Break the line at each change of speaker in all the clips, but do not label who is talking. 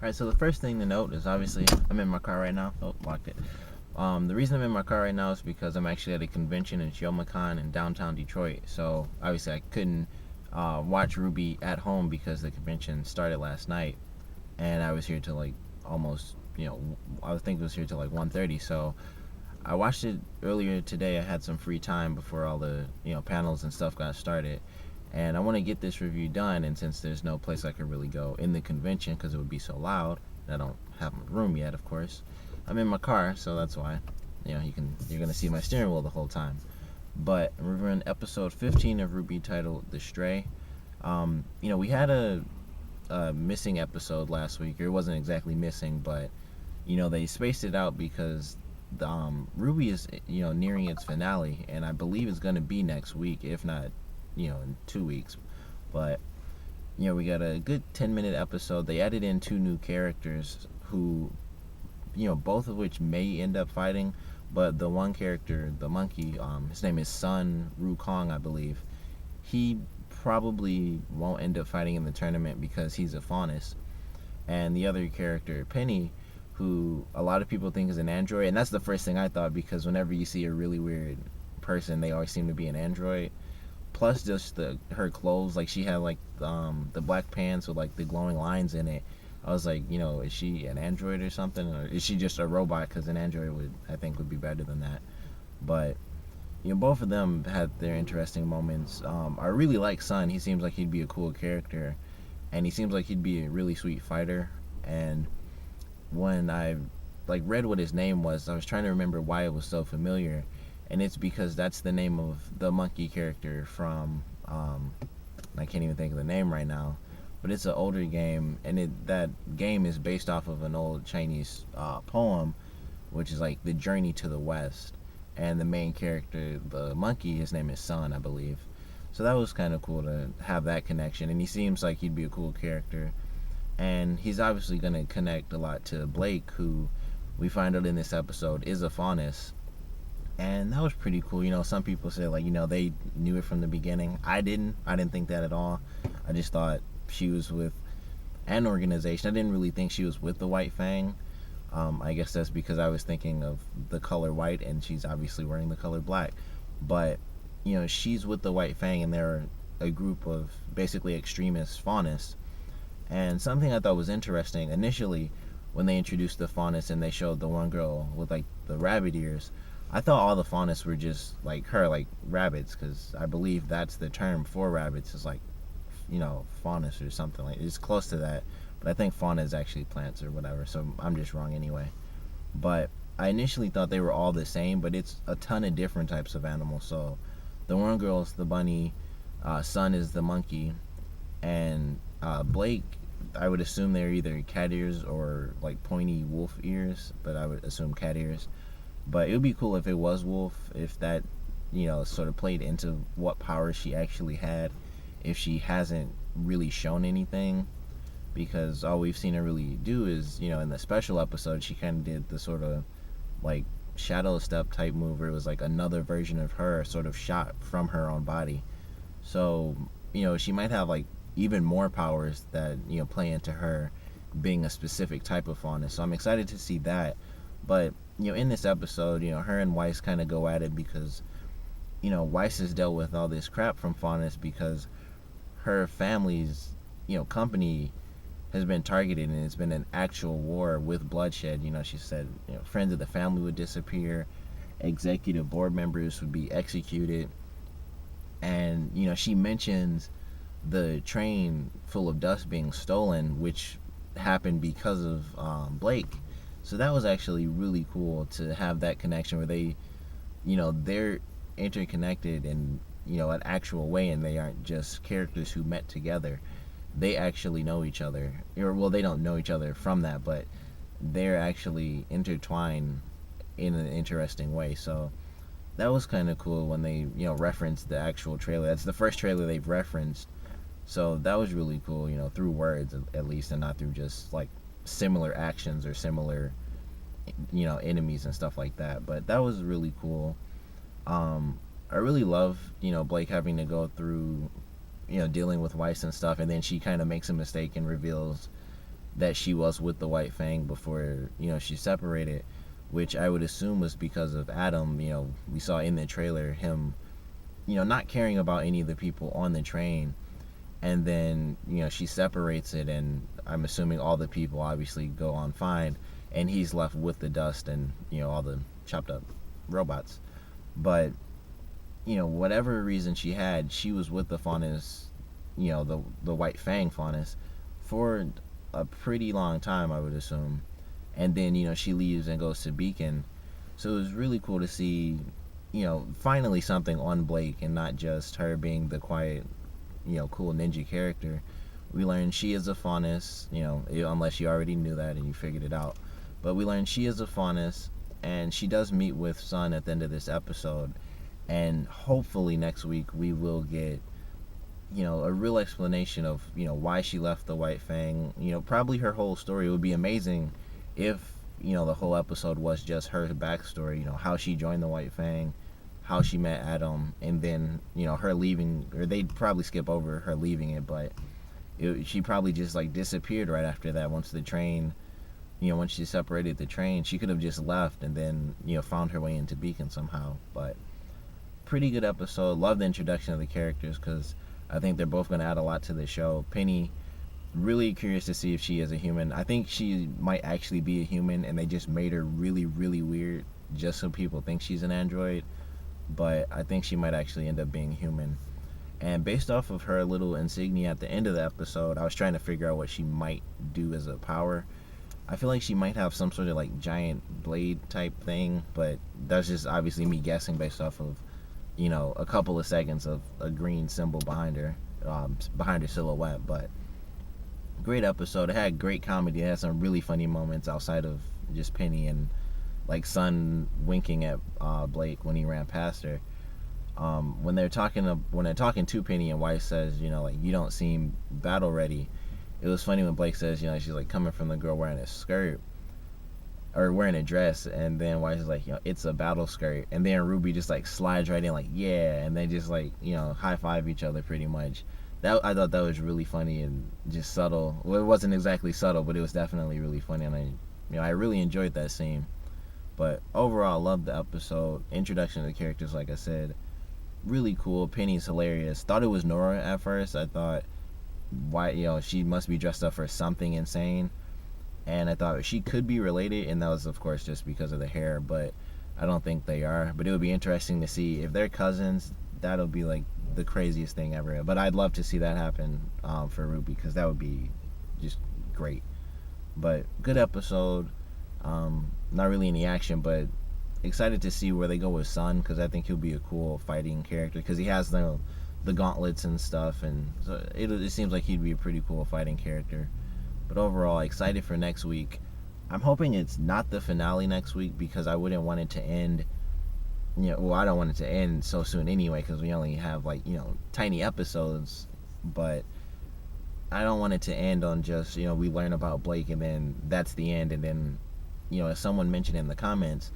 Alright, so the first thing to note is obviously I'm in my car right now. Oh, locked it. The reason I'm in my car right now is because I'm actually at a convention in Youmacon in downtown Detroit. So obviously I couldn't watch RWBY at home because the convention started last night, and I was here till like almost, I think it was here till like 1:30. So I watched it earlier today. I had some free time before all the panels and stuff got started, and I want to get this review done. And since there's no place I could really go in the convention because it would be so loud, I don't have my room yet. Of course, I'm in my car, so that's why. You're gonna see my steering wheel the whole time. But we're reviewing episode 15 of RWBY titled "The Stray." We had a missing episode last week, or it wasn't exactly missing, but they spaced it out because RWBY is nearing its finale, and I believe it's going to be next week, if not in 2 weeks. But we got a good 10-minute episode. They added in two new characters who both of which may end up fighting, but the one character, the monkey, his name is Sun Wukong, I believe. He probably won't end up fighting in the tournament because he's a faunus. And the other character, Penny, who a lot of people think is an android, and that's the first thing I thought, because whenever you see a really weird person, they always seem to be an android. Plus, just her clothes, like she had like the black pants with like the glowing lines in it. I was like, is she an android or something, or is she just a robot? Because an android would be better than that. But both of them had their interesting moments. I really like Sun. He seems like he'd be a cool character, and he seems like he'd be a really sweet fighter. And when I read what his name was, I was trying to remember why it was so familiar, and it's because that's the name of the monkey character from I can't even think of the name right now, but it's an older game, and that game is based off of an old Chinese poem, which is like the Journey to the West, and the main character, the monkey, his name is Sun, I believe. So that was kind of cool to have that connection, and he seems like he'd be a cool character. And he's obviously going to connect a lot to Blake, who we find out in this episode is a faunus. And that was pretty cool. Some people say they knew it from the beginning. I didn't think that at all. I just thought she was with an organization. I didn't really think she was with the White Fang. I guess that's because I was thinking of the color white, and she's obviously wearing the color black. But she's with the White Fang, and they're a group of basically extremist faunists. And something I thought was interesting initially, when they introduced the faunus and they showed the one girl with like the rabbit ears, I thought all the faunus were just like her, like rabbits, because I believe that's the term for rabbits, is like faunus or something. Like, it's close to that, but I think fauna is actually plants or whatever, so I'm just wrong anyway. But I initially thought they were all the same, but it's a ton of different types of animals. So the one girl's the bunny, Sun is the monkey, and Blake, I would assume they're either cat ears or like pointy wolf ears, but I would assume cat ears. But it would be cool if it was wolf, if that sort of played into what powers she actually had, if she hasn't really shown anything, because all we've seen her really do is in the special episode she kind of did the sort of like shadow step type move, where it was like another version of her sort of shot from her own body. So she might have like even more powers that play into her being a specific type of faunus. So I'm excited to see that. But in this episode, her and Weiss kind of go at it, because Weiss has dealt with all this crap from faunus because her family's company has been targeted, and it's been an actual war with bloodshed. She said friends of the family would disappear, executive board members would be executed, and she mentions the train full of dust being stolen, which happened because of Blake. So that was actually really cool to have that connection where they, they're interconnected in an actual way, and they aren't just characters who met together. They actually know each other, or well, they don't know each other from that, but they're actually intertwined in an interesting way. So that was kind of cool when they referenced the actual trailer. That's the first trailer they've referenced. So that was really cool, through words at least, and not through just like similar actions or similar enemies and stuff like that. But that was really cool. I really love Blake having to go through dealing with Weiss and stuff, and then she kind of makes a mistake and reveals that she was with the White Fang before, she separated, which I would assume was because of Adam. We saw in the trailer him, not caring about any of the people on the train, and then, she separates it, and I'm assuming all the people obviously go on fine, and he's left with the dust and, all the chopped up robots. But, whatever reason she had, she was with the Faunus, the White Fang Faunus, for a pretty long time, I would assume. And then, she leaves and goes to Beacon. So it was really cool to see, finally something on Blake and not just her being the quiet, cool ninja character. We learned she is a Faunus, unless you already knew that and you figured it out. But we learned she is a Faunus, and she does meet with Sun at the end of this episode. And hopefully next week we will get, a real explanation of, why she left the White Fang. Probably her whole story. It would be amazing if, the whole episode was just her backstory, how she joined the White Fang, how she met Adam, and then, her leaving, or they'd probably skip over her leaving it, but she probably just like disappeared right after that. Once the train, once she separated the train, she could have just left and then, found her way into Beacon somehow. But pretty good episode. Love the introduction of the characters, because I think they're both going to add a lot to the show. Penny, really curious to see if she is a human. I think she might actually be a human, and they just made her really, really weird just so people think she's an android. But I think she might actually end up being human. And based off of her little insignia at the end of the episode, I was trying to figure out what she might do as a power. I feel like she might have some sort of like giant blade type thing, but that's just obviously me guessing based off of, a couple of seconds of a green symbol behind her silhouette. But great episode. It had great comedy. It had some really funny moments outside of just Penny and like Sun winking at Blake when he ran past her. When they're talking to Penny, and Weiss says, like, you don't seem battle ready. It was funny when Blake says, she's like coming from the girl wearing a skirt or wearing a dress, and then Weiss is like, it's a battle skirt, and then RWBY just like slides right in like, yeah, and they just like, high five each other pretty much. That, I thought that was really funny and just subtle. Well, it wasn't exactly subtle, but it was definitely really funny, and I really enjoyed that scene. But overall, loved the episode. Introduction to the characters, like I said, really cool. Penny's hilarious. Thought it was Nora at first. I thought, why, she must be dressed up for something insane. And I thought she could be related, and that was, of course, just because of the hair, but I don't think they are. But it would be interesting to see if they're cousins. That'll be like the craziest thing ever. But I'd love to see that happen for RWBY, because that would be just great. But good episode. Not really any action, but excited to see where they go with Sun, because I think he'll be a cool fighting character, because he has the gauntlets and stuff, and so it seems like he'd be a pretty cool fighting character. But overall, excited for next week. I'm hoping it's not the finale next week, because I wouldn't want it to end, I don't want it to end so soon anyway, because we only have like, tiny episodes. But I don't want it to end on just, we learn about Blake and then that's the end. And then, as someone mentioned in the comments,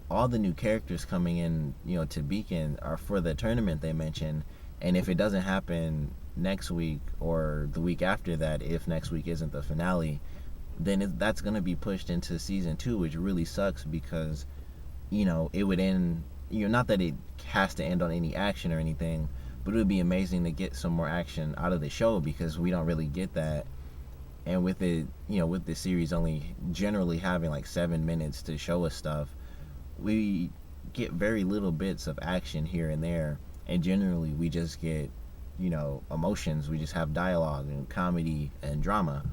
all the new characters coming in, to Beacon are for the tournament they mentioned. And if it doesn't happen next week or the week after that, if next week isn't the finale, then that's going to be pushed into season 2, which really sucks, because, it would end, not that it has to end on any action or anything, but it would be amazing to get some more action out of the show, because we don't really get that. And with it, with the series only generally having like 7 minutes to show us stuff, we get very little bits of action here and there, and generally we just get, emotions. We just have dialogue and comedy and drama.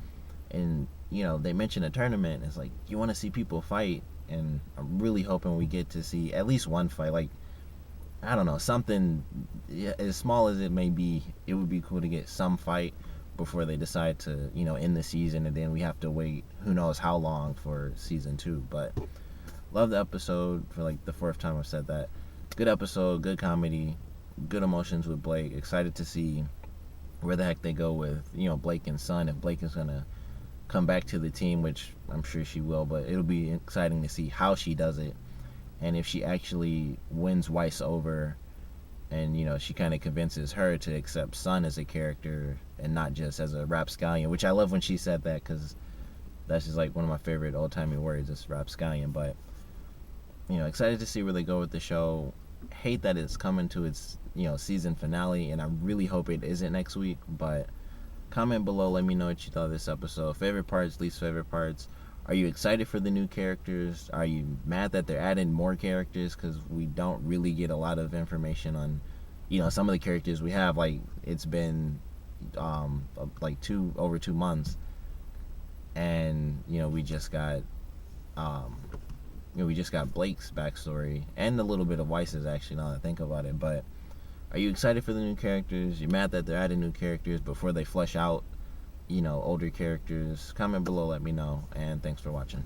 And they mention a tournament, it's like, you want to see people fight, and I'm really hoping we get to see at least one fight. Like, I don't know, something, as small as it may be, it would be cool to get some fight before they decide to, end the season, and then we have to wait who knows how long for season 2. But love the episode. For like the 4th time I've said that. Good episode, good comedy, good emotions with Blake. Excited to see where the heck they go with, Blake and Sun, if Blake is gonna come back to the team, which I'm sure she will, but it'll be exciting to see how she does it, and if she actually wins Weiss over, and she kind of convinces her to accept Sun as a character and not just as a rapscallion, which I love when she said that, because that's just like one of my favorite old-timey words, is rapscallion. But excited to see where they go with the show. Hate that it's coming to its season finale, and I really hope it isn't next week. But comment below, let me know what you thought of this episode. Favorite parts, least favorite parts. Are you excited for the new characters? Are you mad that they're adding more characters? Because we don't really get a lot of information on some of the characters we have. Like, it's been like over 2 months, and we just got Blake's backstory and a little bit of Weiss's, actually, now that I think about it. But are you excited for the new characters? You're mad that they're adding new characters before they flesh out older characters? Comment below, let me know, and thanks for watching.